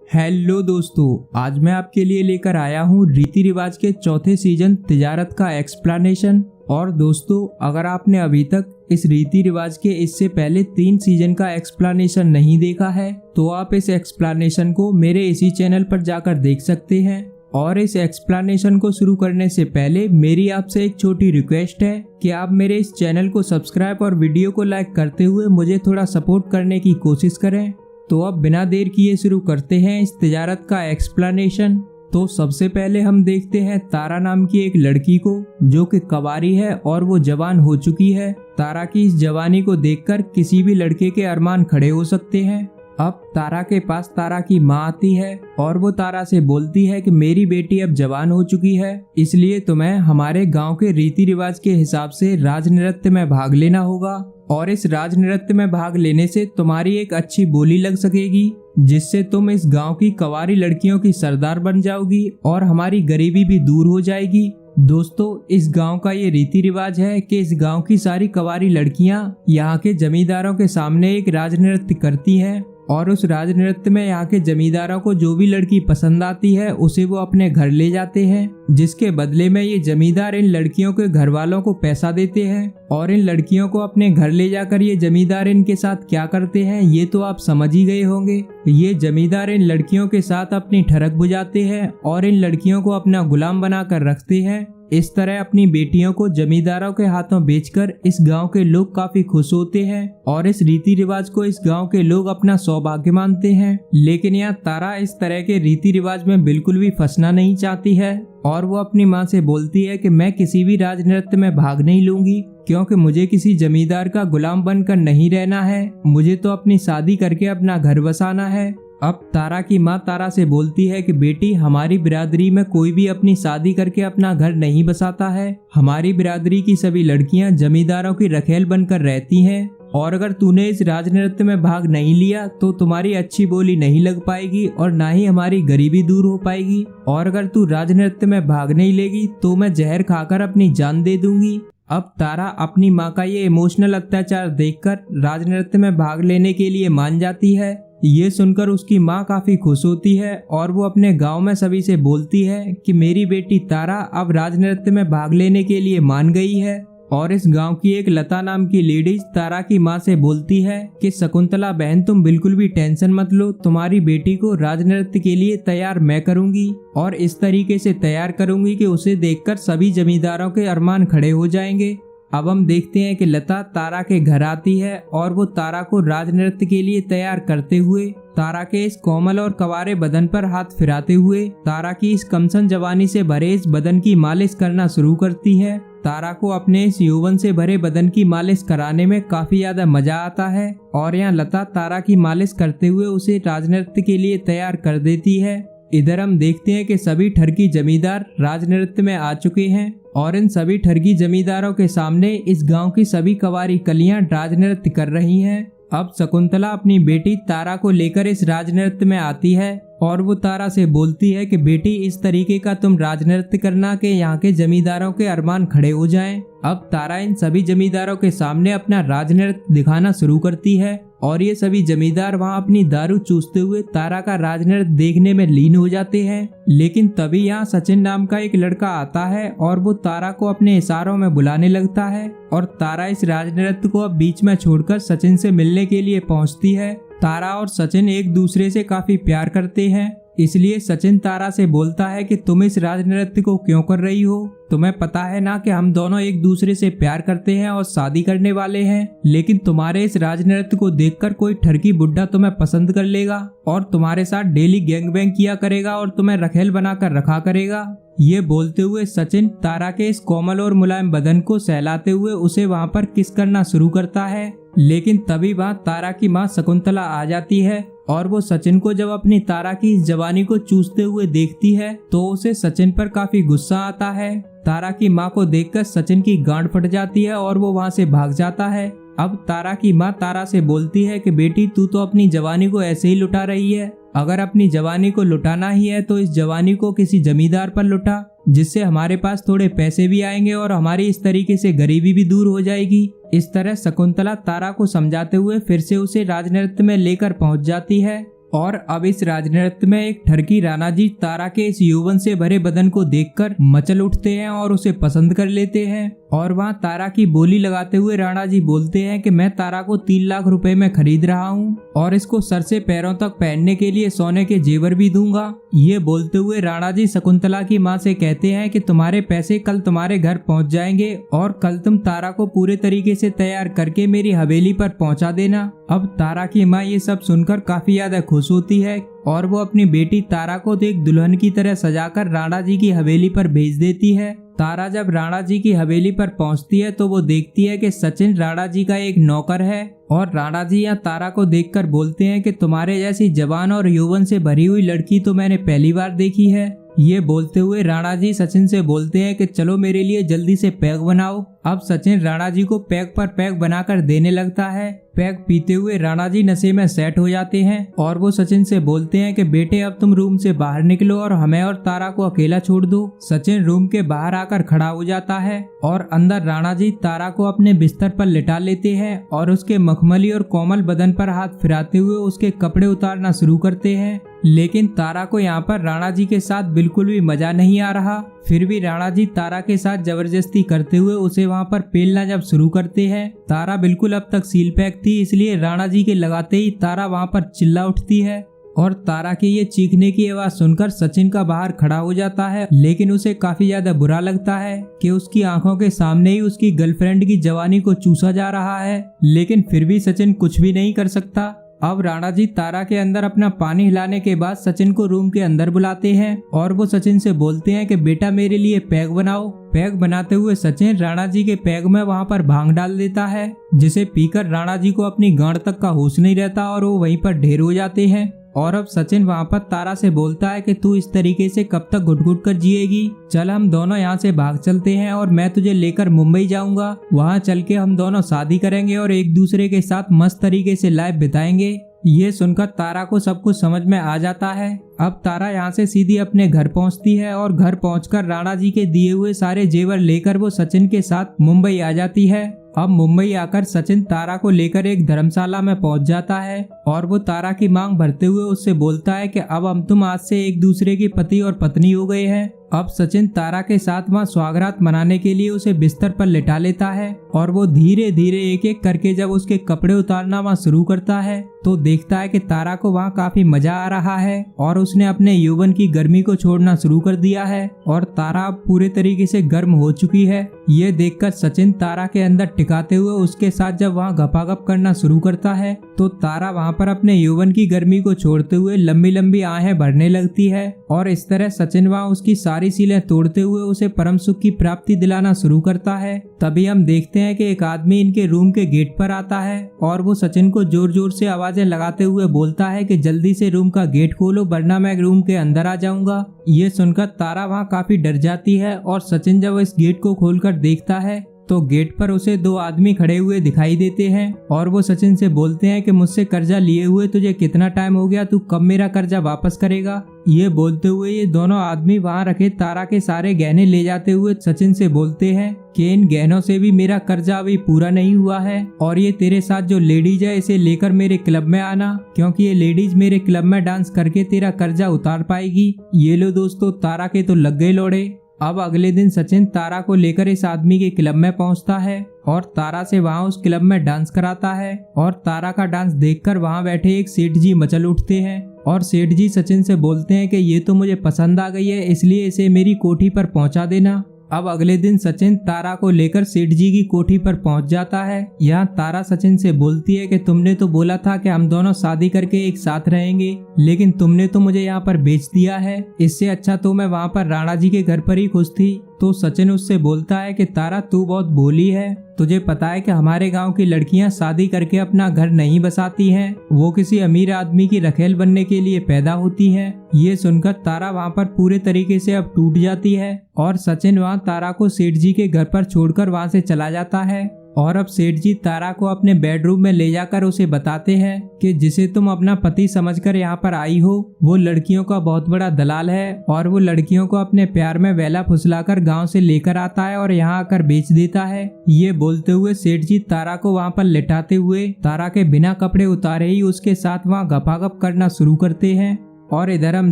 Hello दोस्तों, आज मैं आपके लिए लेकर आया हूँ रीति रिवाज के चौथे सीजन तिजारत का एक्सप्लेनेशन। और दोस्तों, अगर आपने अभी तक इस रीति रिवाज के इससे पहले 3 सीजन का एक्सप्लेनेशन नहीं देखा है तो आप इस एक्सप्लेनेशन को मेरे इसी चैनल पर जाकर देख सकते हैं। और इस एक्सप्लेनेशन को शुरू करने से पहले मेरी आपसे एक छोटी रिक्वेस्ट है कि आप मेरे इस चैनल को सब्सक्राइब और वीडियो को लाइक करते हुए मुझे थोड़ा सपोर्ट करने की कोशिश करें। तो अब बिना देर किए शुरू करते हैं इस तिजारत का एक्सप्लेनेशन। तो सबसे पहले हम देखते हैं तारा नाम की एक लड़की को जो कि कवारी है और वो जवान हो चुकी है। तारा की इस जवानी को देखकर किसी भी लड़के के अरमान खड़े हो सकते हैं। अब तारा के पास तारा की माँ आती है और वो तारा से बोलती है कि मेरी बेटी अब जवान हो चुकी है, इसलिए तुम्हें हमारे गांव के रीति रिवाज के हिसाब से राज नृत्य में भाग लेना होगा। और इस राज नृत्य में भाग लेने से तुम्हारी एक अच्छी बोली लग सकेगी, जिससे तुम इस गांव की कवारी लड़कियों की सरदार बन जाओगी और हमारी गरीबी भी दूर हो जाएगी। दोस्तों, इस गांव का ये रीति रिवाज है कि इस गांव की सारी कवारी लड़कियां यहाँ के जमींदारों के सामने एक राज नृत्य करती हैं और उस राज नृत्य में यहाँ के जमींदारों को जो भी लड़की पसंद आती है उसे वो अपने घर ले जाते हैं, जिसके बदले में ये जमींदार इन लड़कियों के घर वालों को पैसा देते हैं। और इन लड़कियों को अपने घर ले जाकर ये जमींदार इनके साथ क्या करते हैं ये तो आप समझ ही गए होंगे। ये जमींदार इन लड़कियों के साथ अपनी ठरक बुझाते हैं और इन लड़कियों को अपना गुलाम बनाकर रखते हैं। इस तरह अपनी बेटियों को जमींदारों के हाथों बेचकर इस गांव के लोग काफी खुश होते हैं और इस रीति रिवाज को इस गांव के लोग अपना सौभाग्य मानते हैं। लेकिन यहाँ तारा इस तरह के रीति रिवाज में बिल्कुल भी फंसना नहीं चाहती है और वो अपनी माँ से बोलती है कि मैं किसी भी राज नृत्य में भाग नहीं लूंगी, क्योंकि मुझे किसी जमींदार का गुलाम बनकर नहीं रहना है, मुझे तो अपनी शादी करके अपना घर बसाना है। अब तारा की माँ तारा से बोलती है कि बेटी, हमारी बिरादरी में कोई भी अपनी शादी करके अपना घर नहीं बसाता है। हमारी बिरादरी की सभी लड़कियां जमींदारों की रखेल बनकर रहती हैं और अगर तूने इस राज नृत्य में भाग नहीं लिया तो तुम्हारी अच्छी बोली नहीं लग पाएगी और ना ही हमारी गरीबी दूर हो पाएगी। और अगर तू राज नृत्य में भाग नहीं लेगी तो मैं जहर खाकर अपनी जान दे दूंगी। अब तारा अपनी माँ का ये इमोशनल अत्याचार देखकर राज नृत्य में भाग लेने के लिए मान जाती है। ये सुनकर उसकी माँ काफी खुश होती है और वो अपने गांव में सभी से बोलती है कि मेरी बेटी तारा अब राज नृत्य में भाग लेने के लिए मान गई है। और इस गांव की एक लता नाम की लेडीज तारा की माँ से बोलती है कि शकुंतला बहन, तुम बिल्कुल भी टेंशन मत लो, तुम्हारी बेटी को राज नृत्य के लिए तैयार मैं करूंगी और इस तरीके से तैयार करूंगी कि उसे देखकर सभी जमींदारों के अरमान खड़े हो जाएंगे। अब हम देखते हैं कि लता तारा के घर आती है और वो तारा को राज नृत्य के लिए तैयार करते हुए तारा के इस कोमल और कवारे बदन पर हाथ फिराते हुए तारा की इस कमसन जवानी से भरे इस बदन की मालिश करना शुरू करती है। तारा को अपने इस यौवन से भरे बदन की मालिश कराने में काफी ज्यादा मजा आता है और यहाँ लता तारा की मालिश करते हुए उसे राज नृत्य के लिए तैयार कर देती है। इधर हम देखते हैं कि सभी ठरकी जमींदार राज नृत्य में आ चुके हैं और इन सभी ठरकी जमींदारों के सामने इस गांव की सभी कवारी कलियां राज नृत्य कर रही हैं। अब शकुंतला अपनी बेटी तारा को लेकर इस राज नृत्य में आती है और वो तारा से बोलती है कि बेटी, इस तरीके का तुम राज नृत्य करना कि यहाँ के जमींदारों के अरमान खड़े हो जाएं। अब तारा इन सभी जमींदारों के सामने अपना राज नृत्य दिखाना शुरू करती है और ये सभी जमींदार वहाँ अपनी दारू चूसते हुए तारा का राज नृत्य देखने में लीन हो जाते हैं। लेकिन तभी यहाँ सचिन नाम का एक लड़का आता है और वो तारा को अपने इशारों में बुलाने लगता है और तारा इस राज नृत्य को अब बीच में छोड़कर सचिन से मिलने के लिए पहुँचती है। तारा और सचिन एक दूसरे से काफी प्यार करते हैं, इसलिए सचिन तारा से बोलता है कि तुम इस राज नृत्य को क्यों कर रही हो, तुम्हें पता है ना कि हम दोनों एक दूसरे से प्यार करते हैं और शादी करने वाले हैं, लेकिन तुम्हारे इस राज नृत्य को देखकर कोई ठरकी बुड्ढा तुम्हें पसंद कर लेगा और तुम्हारे साथ डेली गैंग बैंग किया करेगा और तुम्हें रखेल बनाकर रखा करेगा। ये बोलते हुए सचिन तारा के इस कोमल और मुलायम बदन को सहलाते हुए उसे वहाँ पर किस करना शुरू करता है। लेकिन तभी वहाँ तारा की माँ शकुंतला आ जाती है और वो सचिन को जब अपनी तारा की इस जवानी को चूसते हुए देखती है तो उसे सचिन पर काफी गुस्सा आता है। तारा की माँ को देखकर सचिन की गांड फट जाती है और वो वहाँ से भाग जाता है। अब तारा की माँ तारा से बोलती है कि बेटी, तू तो अपनी जवानी को ऐसे ही लुटा रही है, अगर अपनी जवानी को लुटाना ही है तो इस जवानी को किसी जमींदार पर लुटा, जिससे हमारे पास थोड़े पैसे भी आएंगे और हमारी इस तरीके से गरीबी भी दूर हो जाएगी। इस तरह शकुंतला तारा को समझाते हुए फिर से उसे राजनृत्य में लेकर पहुंच जाती है और अब इस राजनृत्य में एक ठरकी राणा जी तारा के इस यौवन से भरे बदन को देखकर मचल उठते हैं और उसे पसंद कर लेते हैं। और वहाँ तारा की बोली लगाते हुए राणा जी बोलते हैं कि मैं तारा को 3 लाख रुपए में खरीद रहा हूँ और इसको सर से पैरों तक पहनने के लिए सोने के जेवर भी दूंगा। ये बोलते हुए राणा जी शकुंतला की माँ से कहते हैं कि तुम्हारे पैसे कल तुम्हारे घर पहुँच जाएंगे और कल तुम तारा को पूरे तरीके से तैयार करके मेरी हवेली पर पहुँचा देना। अब तारा की माँ ये सब सुनकर काफी ज्यादा खुश होती है और वो अपनी बेटी तारा को तो एक दुल्हन की तरह सजाकर राणा जी की हवेली पर भेज देती है। तारा जब राणा जी की हवेली पर पहुंचती है तो वो देखती है कि सचिन राणा जी का एक नौकर है और राणा जी यहाँ तारा को देखकर बोलते हैं कि तुम्हारे जैसी जवान और यौवन से भरी हुई लड़की तो मैंने पहली बार देखी है। ये बोलते हुए राणा जी सचिन से बोलते हैं कि चलो मेरे लिए जल्दी से पैग बनाओ। अब सचिन राणा जी को पैग पर पैग बनाकर देने लगता है। पैग पीते हुए राणा जी नशे में सेट हो जाते हैं और वो सचिन से बोलते हैं कि बेटे अब तुम रूम से बाहर निकलो और हमें और तारा को अकेला छोड़ दो। सचिन रूम के बाहर आकर खड़ा हो जाता है और अंदर राणा जी तारा को अपने बिस्तर पर लिटा लेते हैं और उसके मखमली और कोमल बदन पर हाथ फिराते हुए उसके कपड़े उतारना शुरू करते हैं। लेकिन तारा को यहाँ पर राणा जी के साथ बिल्कुल भी मजा नहीं आ रहा। फिर भी राणा जी तारा के साथ जबरदस्ती करते हुए उसे वहाँ पर पेलना जब शुरू करते हैं। तारा बिल्कुल अब तक सील पैक थी, इसलिए राणा जी के लगाते ही तारा वहाँ पर चिल्ला उठती है और तारा के ये चीखने की आवाज सुनकर सचिन का बाहर खड़ा हो जाता है। लेकिन उसे काफी ज्यादा बुरा लगता है कि उसकी आंखों के सामने ही उसकी गर्लफ्रेंड की जवानी को चूसा जा रहा है, लेकिन फिर भी सचिन कुछ भी नहीं कर सकता। अब राणा जी तारा के अंदर अपना पानी हिलाने के बाद सचिन को रूम के अंदर बुलाते हैं और वो सचिन से बोलते हैं कि बेटा मेरे लिए पैग बनाओ। पैग बनाते हुए सचिन राणा जी के पैग में वहाँ पर भांग डाल देता है, जिसे पीकर राणा जी को अपनी गांड तक का होश नहीं रहता और वो वहीं पर ढेर हो जाते हैं। और अब सचिन वहाँ पर तारा से बोलता है कि तू इस तरीके से कब तक घुट घुट कर जिएगी, चल हम दोनों यहाँ से भाग चलते हैं और मैं तुझे लेकर मुंबई जाऊंगा। वहाँ चल के हम दोनों शादी करेंगे और एक दूसरे के साथ मस्त तरीके से लाइफ बिताएंगे। ये सुनकर तारा को सब कुछ समझ में आ जाता है। अब तारा यहाँ से सीधी अपने घर पहुँचती है और घर पहुँचकर राणा जी के दिए हुए सारे जेवर लेकर वो सचिन के साथ मुंबई आ जाती है। अब मुंबई आकर सचिन तारा को लेकर एक धर्मशाला में पहुंच जाता है और वो तारा की मांग भरते हुए उससे बोलता है कि अब हम तुम आज से एक दूसरे के पति और पत्नी हो गए हैं। अब सचिन तारा के साथ वहाँ स्वागरात मनाने के लिए उसे बिस्तर पर लिटा लेता है और वो धीरे धीरे एक एक करके जब उसके कपड़े उतारना वहाँ शुरू करता है तो देखता है कि तारा को वहाँ काफी मजा आ रहा है और उसने अपने यौवन की गर्मी को छोड़ना शुरू कर दिया है और तारा अब पूरे तरीके से गर्म हो चुकी है। ये देखकर सचिन तारा के अंदर टिकाते हुए उसके साथ जब वहाँ गपागप करना शुरू करता है तो तारा वहाँ पर अपने यौवन की गर्मी को छोड़ते हुए लंबी लंबी आहें भरने लगती है और इस तरह सचिन वहाँ उसकी सारी सीलें तोड़ते हुए उसे परम सुख की प्राप्ति दिलाना शुरू करता है। तभी हम देखते हैं कि एक आदमी इनके रूम के गेट पर आता है और वो सचिन को जोर जोर से आवाजें लगाते हुए बोलता है कि जल्दी से रूम का गेट खोलो वरना मैं रूम के अंदर आ जाऊंगा। ये सुनकर तारा वहाँ काफी डर जाती है और सचिन जब इस गेट को खोलकर देखता है तो गेट पर उसे 2 आदमी खड़े हुए दिखाई देते हैं और वो सचिन से बोलते हैं कि मुझसे कर्जा लिए हुए तुझे कितना टाइम हो गया, तू कब मेरा कर्जा वापस करेगा। ये बोलते हुए ये दोनों आदमी वहाँ रखे तारा के सारे गहने ले जाते हुए सचिन से बोलते हैं कि इन गहनों से भी मेरा कर्जा अभी पूरा नहीं हुआ है और ये तेरे साथ जो लेडीज है इसे लेकर मेरे क्लब में आना, क्योंकि ये लेडीज मेरे क्लब में डांस करके तेरा कर्जा उतार पाएगी। ये लो दोस्तों, तारा के तो लग गए लोड़े। अब अगले दिन सचिन तारा को लेकर इस आदमी के क्लब में पहुंचता है और तारा से वहां उस क्लब में डांस कराता है और तारा का डांस देखकर वहां बैठे एक सेठ जी मचल उठते हैं और सेठ जी सचिन से बोलते हैं कि ये तो मुझे पसंद आ गई है, इसलिए इसे मेरी कोठी पर पहुंचा देना। अब अगले दिन सचिन तारा को लेकर सेठ जी की कोठी पर पहुंच जाता है। यहाँ तारा सचिन से बोलती है कि तुमने तो बोला था कि हम दोनों शादी करके एक साथ रहेंगे, लेकिन तुमने तो मुझे यहाँ पर बेच दिया है। इससे अच्छा तो मैं वहाँ पर राणा जी के घर पर ही खुश थी। तो सचिन उससे बोलता है कि तारा तू बहुत भोली है, तुझे पता है कि हमारे गांव की लड़कियां शादी करके अपना घर नहीं बसाती हैं, वो किसी अमीर आदमी की रखेल बनने के लिए पैदा होती हैं। ये सुनकर तारा वहां पर पूरे तरीके से अब टूट जाती है और सचिन वहां तारा को सेठ जी के घर पर छोड़कर वहां से चला जाता है। और अब सेठ जी तारा को अपने बेडरूम में ले जाकर उसे बताते हैं कि जिसे तुम अपना पति समझकर यहाँ पर आई हो वो लड़कियों का बहुत बड़ा दलाल है और वो लड़कियों को अपने प्यार में वेला फुसलाकर गांव से लेकर आता है और यहाँ आकर बेच देता है। ये बोलते हुए सेठ जी तारा को वहाँ पर लेटाते हुए तारा के बिना कपड़े उतारे ही उसके साथ वहाँ गपागप करना शुरू करते हैं। और इधर हम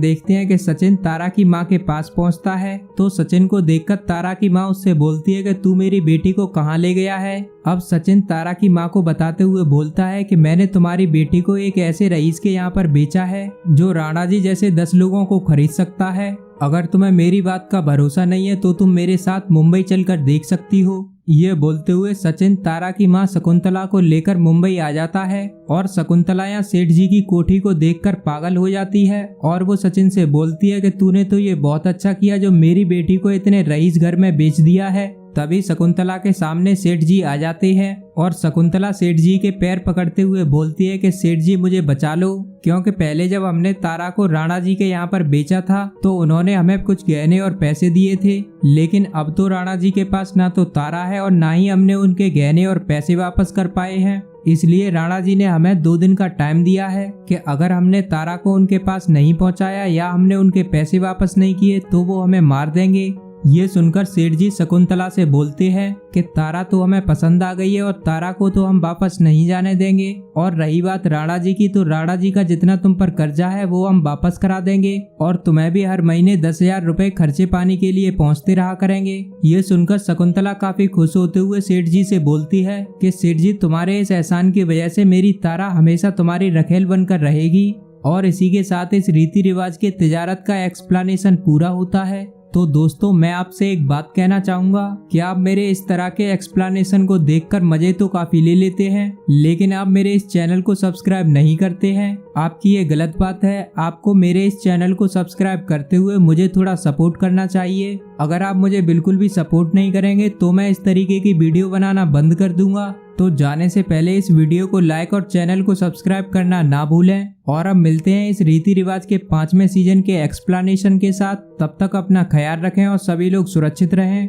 देखते हैं कि सचिन तारा की माँ के पास पहुंचता है तो सचिन को देखकर तारा की माँ उससे बोलती है कि तू मेरी बेटी को कहाँ ले गया है। अब सचिन तारा की माँ को बताते हुए बोलता है कि मैंने तुम्हारी बेटी को एक ऐसे रईस के यहाँ पर बेचा है जो राणा जी जैसे 10 लोगों को खरीद सकता है। अगर तुम्हें मेरी बात का भरोसा नहीं है तो तुम मेरे साथ मुंबई चलकर देख सकती हो। ये बोलते हुए सचिन तारा की माँ शकुंतला को लेकर मुंबई आ जाता है और शकुंतला यहाँ सेठ जी की कोठी को देखकर पागल हो जाती है और वो सचिन से बोलती है कि तूने तो ये बहुत अच्छा किया जो मेरी बेटी को इतने रईस घर में बेच दिया है। तभी शकुंतला के सामने सेठ जी आ जाते हैं और शकुंतला सेठ जी के पैर पकड़ते हुए बोलती है कि सेठ जी मुझे बचा लो, क्योंकि पहले जब हमने तारा को राणा जी के यहाँ पर बेचा था तो उन्होंने हमें कुछ गहने और पैसे दिए थे, लेकिन अब तो राणा जी के पास ना तो तारा है और ना ही हमने उनके गहने और पैसे वापस कर पाए हैं। इसलिए राणा जी ने हमें 2 दिन का टाइम दिया है कि अगर हमने तारा को उनके पास नहीं पहुँचाया या हमने उनके पैसे वापस नहीं किए तो वो हमें मार देंगे। ये सुनकर सेठ जी शकुंतला से बोलते हैं कि तारा तो हमें पसंद आ गई है और तारा को तो हम वापस नहीं जाने देंगे, और रही बात राणा जी की तो राणा जी का जितना तुम पर कर्जा है वो हम वापस करा देंगे और तुम्हें भी हर महीने 10,000 रुपए खर्चे पानी के लिए पहुँचते रहा करेंगे। ये सुनकर शकुंतला काफी खुश होते हुए सेठ जी से बोलती है कि सेठ जी तुम्हारे इस एहसान की वजह से मेरी तारा हमेशा तुम्हारी रखेल बनकर रहेगी। और इसी के साथ इस रीति रिवाज के तिजारत का एक्सप्लेनेशन पूरा होता है। तो दोस्तों मैं आपसे एक बात कहना चाहूंगा कि आप मेरे इस तरह के एक्सप्लेनेशन को देखकर मजे तो काफी ले लेते हैं, लेकिन आप मेरे इस चैनल को सब्सक्राइब नहीं करते हैं। आपकी ये गलत बात है। आपको मेरे इस चैनल को सब्सक्राइब करते हुए मुझे थोड़ा सपोर्ट करना चाहिए। अगर आप मुझे बिल्कुल भी सपोर्ट नहीं करेंगे तो मैं इस तरीके की वीडियो बनाना बंद कर दूंगा। तो जाने से पहले इस वीडियो को लाइक और चैनल को सब्सक्राइब करना ना भूलें। और अब मिलते हैं इस रीति रिवाज के 5वें सीजन के एक्सप्लेनेशन के साथ। तब तक अपना ख्याल रखें और सभी लोग सुरक्षित रहें।